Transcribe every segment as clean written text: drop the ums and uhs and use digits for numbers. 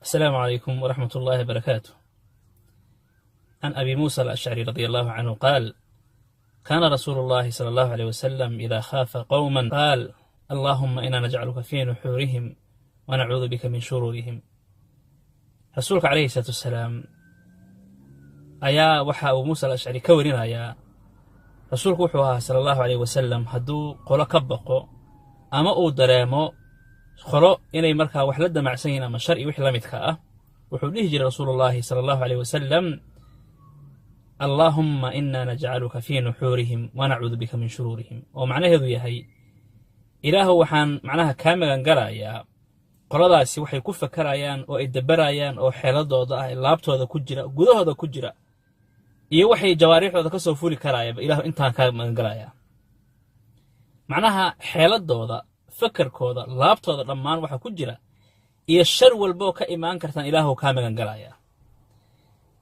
السلام عليكم ورحمة الله وبركاته. عن أبي موسى الأشعري رضي الله عنه قال: كان رسول الله صلى الله عليه وسلم إذا خاف قوما قال: اللهم إنا نجعلك في نحورهم ونعوذ بك من شرورهم. رسولك عليه الصلاة والسلام أيا وحا أبو موسى الأشعري كورنا يا رسولك وحوها صلى الله عليه وسلم هدو قولا كبقو أما أو درامو خلو إني مركا وحلد مع سينا ما شرعي وحلا متكا وحوليه جري رسول الله صلى الله عليه وسلم: اللهم إنا نجعلك في نحورهم ونعوذ بك من شرورهم. ومعناه ذو يهي إله وحان معناها كاملا قرايا قراداسي waxay ku fakarayaan oo ay dabarayaan oo xeeladooda ah laabtooda ku jira gudahooda ku jira iyo waxay jawaarixooda ka soo fuli karaayaba ilaahu intaan ka magan galaya macnaha xeeladooda fakarkooda laabtooda dhammaan waxa ku jira iyo shar walba ka imaan kartan ilaahu ka magan galaya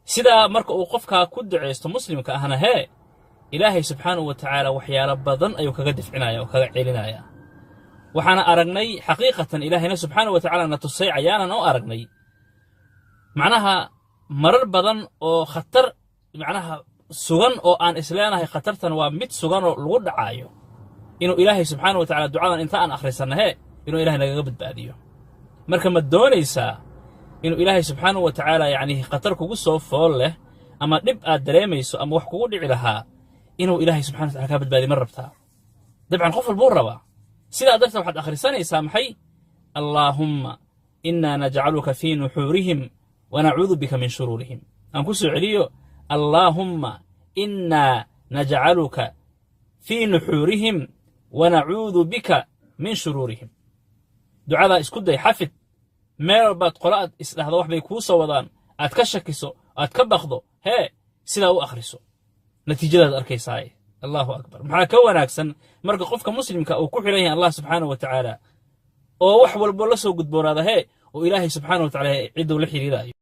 sida marka uu qofka ku duceysto muslimka ahna ilaahay subhanahu wa ta'ala waxyaalo badan ayuu kaga difcinaya oo kaga celinaya waxaana aragnay xaqiiqatan ilaahayna subhanahu wa ta'ala na tusay ayaanan oo aragnay macnaha marar badan oo khatar macnaha sugan oo aan isleenahay khatartan waa mid sugan oo lagu dhacayo inuu ilaahay subhanahu wa ta'ala ducadan inta aan akhrisanahay inuu ilaahay naga badbaadiyo marka ma doonaysaa inuu ilaahay subhanahu wa ta'ala yaani khatar kugu soo fool leh ama dib aad dareemayso ama wax kugu dhici lahaa inuu ilaahay subhanahu wa ta'ala ka badbaadiyo mar rabtaa dabcan qof walba raba سيدا درت واحد آخر سنة سامحي: اللهم إنا نجعلك في نحورهم ونعوذ بك من شرورهم. أنكسو عليو: اللهم إنا نجعلك في نحورهم ونعوذ بك من شرورهم. دعاء اسكود يحفظ ميربات قراءة هذا واحد بيكوسا وضان أتكشكسو أتكبخضو سيدا وآخرسو نتيجة أركيساي. الله أكبر. maxaa ka wanaagsan marka qofka muslimka uu ku xiran yahay Allah subhanahu wa ta'ala oo wax walba la soo gudboonaada oo Ilaahay subhanahu wa ta'ala cid uu la xiriirayo.